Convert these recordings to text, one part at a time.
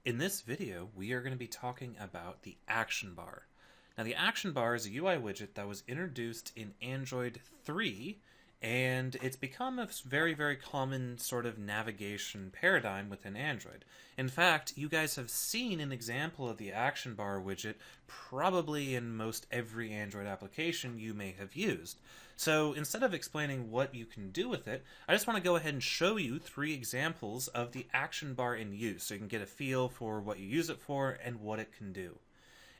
In this video, we are going to be talking about the action bar. Now, the action bar is a UI widget that was introduced in Android 3, and it's become a very common sort of navigation paradigm within Android. In fact, you guys have seen an example of the action bar widget probably in most every Android application you may have used. So instead of explaining what you can do with it, I just want to go ahead and show you 3 examples of the action bar in use so you can get a feel for what you use it for and what it can do.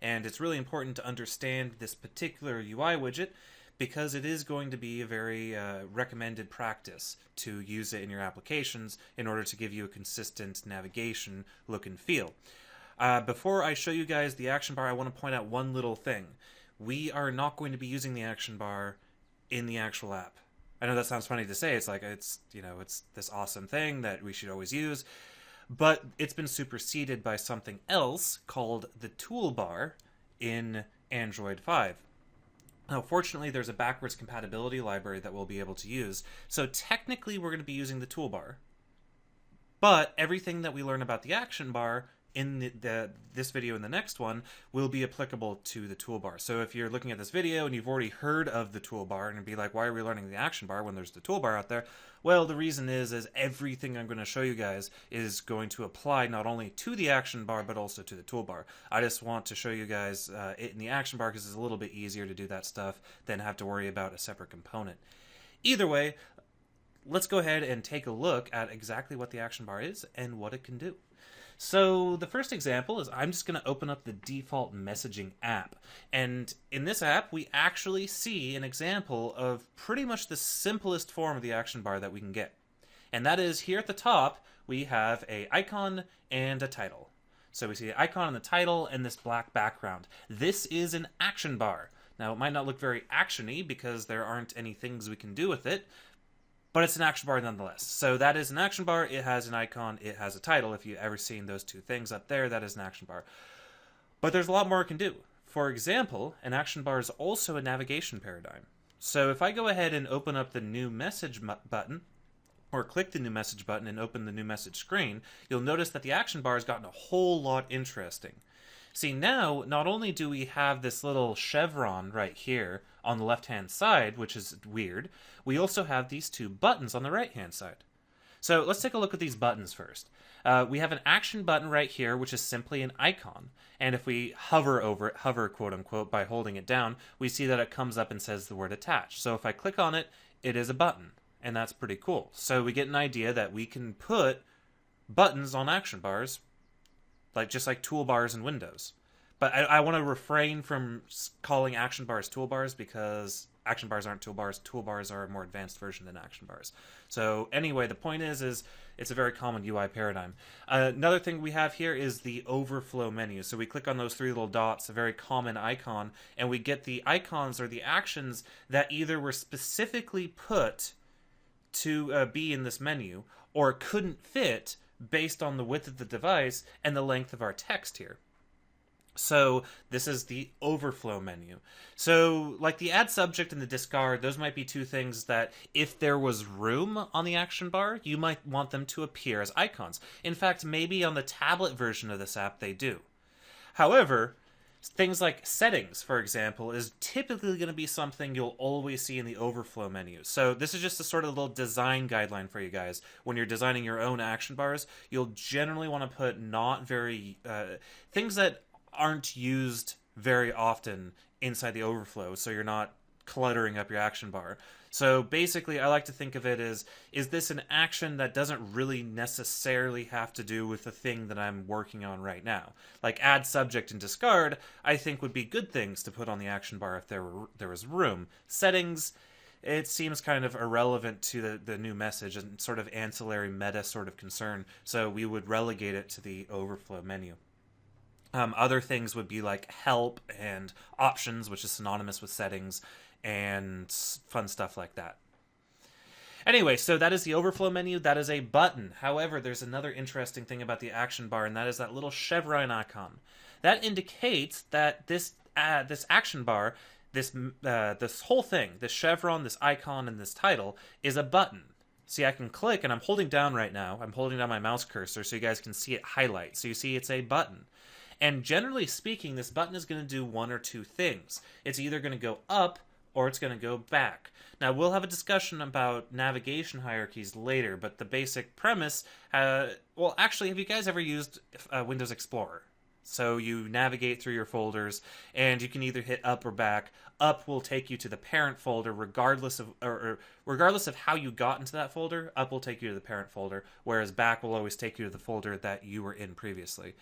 And it's really important to understand this particular UI widget because it is going to be a very recommended practice to use it in your applications in order to give you a consistent navigation look and feel. Before I show you guys the action bar, I want to point out one little thing. We are not going to be using the action bar in the actual app. I know that sounds funny to say. It's like it's this awesome thing that we should always use, but it's been superseded by something else called the toolbar in Android 5. Now, fortunately, there's a backwards compatibility library that we'll be able to use, so technically we're going to be using the toolbar. But everything that we learn about the action bar in this video and the next one will be applicable to the toolbar. So if you're looking at this video and you've already heard of the toolbar and be like, why are we learning the action bar when there's the toolbar out there? Well, the reason is everything I'm going to show you guys is going to apply not only to the action bar, but also to the toolbar. I just want to show you guys it in the action bar because it's a little bit easier to do that stuff than have to worry about a separate component. Either way, let's go ahead and take a look at exactly what the action bar is and what it can do. So the first example is I'm just going to open up the default messaging app. And in this app, we actually see an example of pretty much the simplest form of the action bar that we can get. And that is here at the top, we have an icon and a title. So we see the icon and the title and this black background. This is an action bar. Now, it might not look very action-y because there aren't any things we can do with it, but it's an action bar nonetheless. So that is an action bar, it has an icon, it has a title. If you've ever seen those two things up there, that is an action bar. But there's a lot more it can do. For example, an action bar is also a navigation paradigm. So if I go ahead and open up the new message button, or click the new message button and open the new message screen, you'll notice that the action bar has gotten a whole lot interesting. See, now, not only do we have this little chevron right here on the left-hand side, which is weird, we also have these 2 buttons on the right-hand side. So let's take a look at these buttons first. We have an action button right here, which is simply an icon. And if we hover over it, hover quote-unquote, by holding it down, we see that it comes up and says the word attach. So if I click on it, it is a button. And that's pretty cool. So we get an idea that we can put buttons on action bars, just like toolbars in Windows. But I want to refrain from calling action bars toolbars because action bars aren't toolbars. Toolbars are a more advanced version than action bars. So anyway, the point is it's a very common UI paradigm. Another thing we have here is the overflow menu. So we click on those 3 little dots, a very common icon, and we get the icons or the actions that either were specifically put to be in this menu or couldn't fit based on the width of the device and the length of our text here. So this is the overflow menu. So like the add subject and the discard, those might be 2 things that if there was room on the action bar, you might want them to appear as icons. In fact, maybe on the tablet version of this app they do. However, things like settings, for example, is typically going to be something you'll always see in the overflow menu. So this is just a sort of little design guideline for you guys. When you're designing your own action bars, you'll generally want to put not very things that aren't used very often inside the overflow, so you're not cluttering up your action bar. So basically, I like to think of it as, is this an action that doesn't really necessarily have to do with the thing that I'm working on right now? Like add subject and discard, I think would be good things to put on the action bar if there was room. Settings, it seems kind of irrelevant to the new message and sort of ancillary meta sort of concern, so we would relegate it to the overflow menu. Other things would be like help and options, which is synonymous with settings, and fun stuff like that. Anyway, so that is the overflow menu. That is a button. However, there's another interesting thing about the action bar, and that is that little chevron icon. That indicates that this action bar, this whole thing, this chevron, this icon, and this title, is a button. See, I can click, and I'm holding down right now. I'm holding down my mouse cursor so you guys can see it highlight. So you see it's a button. And generally speaking, this button is going to do one or two things. It's either going to go up or it's going to go back. Now, we'll have a discussion about navigation hierarchies later, but the basic premise... well, actually, have you guys ever used Windows Explorer? So you navigate through your folders, and you can either hit up or back. Up will take you to the parent folder, regardless of how you got into that folder. Up will take you to the parent folder, whereas back will always take you to the folder that you were in previously.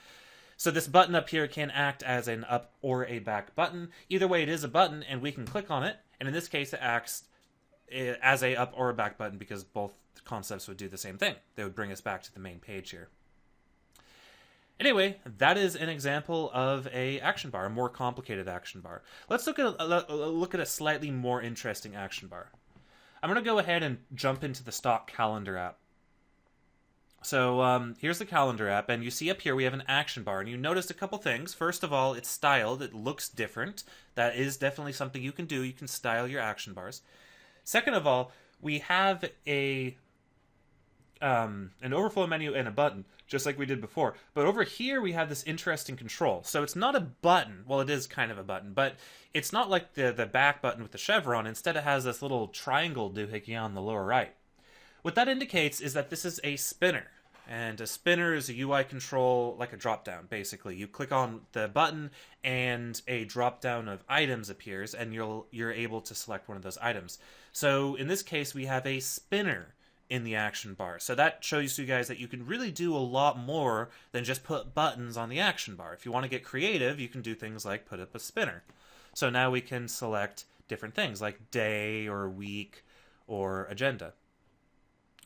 So this button up here can act as an up or a back button. Either way, it is a button, and we can click on it. And in this case, it acts as a up or a back button because both concepts would do the same thing. They would bring us back to the main page here. Anyway, that is an example of a action bar, a more complicated action bar. Let's look at a slightly more interesting action bar. I'm going to go ahead and jump into the stock calendar app. So here's the calendar app, and you see up here we have an action bar, and you noticed a couple things. First of all, it's styled. It looks different. That is definitely something you can do. You can style your action bars. Second of all, we have an overflow menu and a button, just like we did before. But over here, we have this interesting control. So it's not a button. Well, it is kind of a button, but it's not like the back button with the chevron. Instead, it has this little triangle doohickey on the lower right. What that indicates is that this is a spinner. And a spinner is a UI control, like a drop-down, basically. You click on the button, and a drop-down of items appears, and you're able to select one of those items. So in this case, we have a spinner in the action bar. So that shows you guys that you can really do a lot more than just put buttons on the action bar. If you want to get creative, you can do things like put up a spinner. So now we can select different things, like day or week or agenda.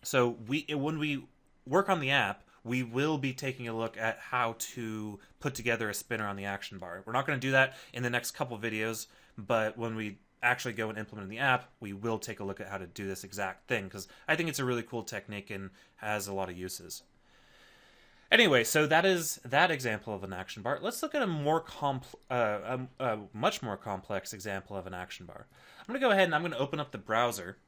So when we work on the app, we will be taking a look at how to put together a spinner on the action bar. We're not going to do that in the next couple videos, but when we actually go and implement the app, we will take a look at how to do this exact thing, because I think it's a really cool technique and has a lot of uses. Anyway, so that is that example of an action bar. Let's look at a much more complex example of an action bar. I'm going to go ahead and I'm going to open up the browser.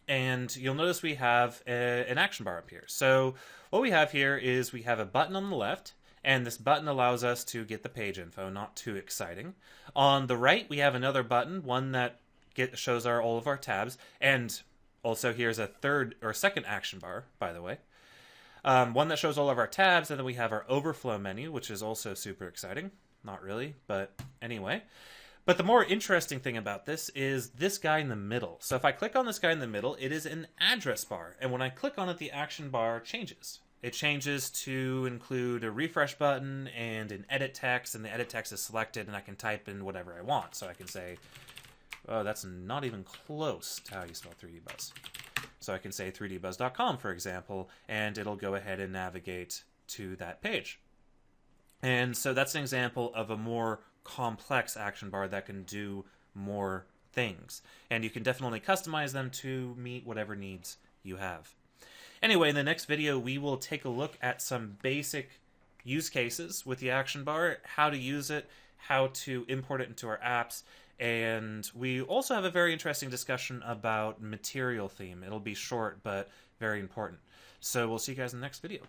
And you'll notice we have an action bar up here. So what we have here is we have a button on the left, and this button allows us to get the page info, not too exciting. On the right, we have another button, one that shows all of our tabs, and also here's a second action bar, by the way. One that shows all of our tabs, and then we have our overflow menu, which is also super exciting. Not really, but anyway. But the more interesting thing about this is this guy in the middle. So if I click on this guy in the middle, it is an address bar. And when I click on it, the action bar changes. It changes to include a refresh button and an edit text, and the edit text is selected, and I can type in whatever I want. So I can say, oh, that's not even close to how you spell 3D Buzz. So I can say 3dbuzz.com, for example, and it'll go ahead and navigate to that page. And so that's an example of a more complex action bar that can do more things. And you can definitely customize them to meet whatever needs you have. Anyway, in the next video, we will take a look at some basic use cases with the action bar, how to use it, how to import it into our apps, and we also have a very interesting discussion about material theme. It'll be short, but very important. So we'll see you guys in the next video.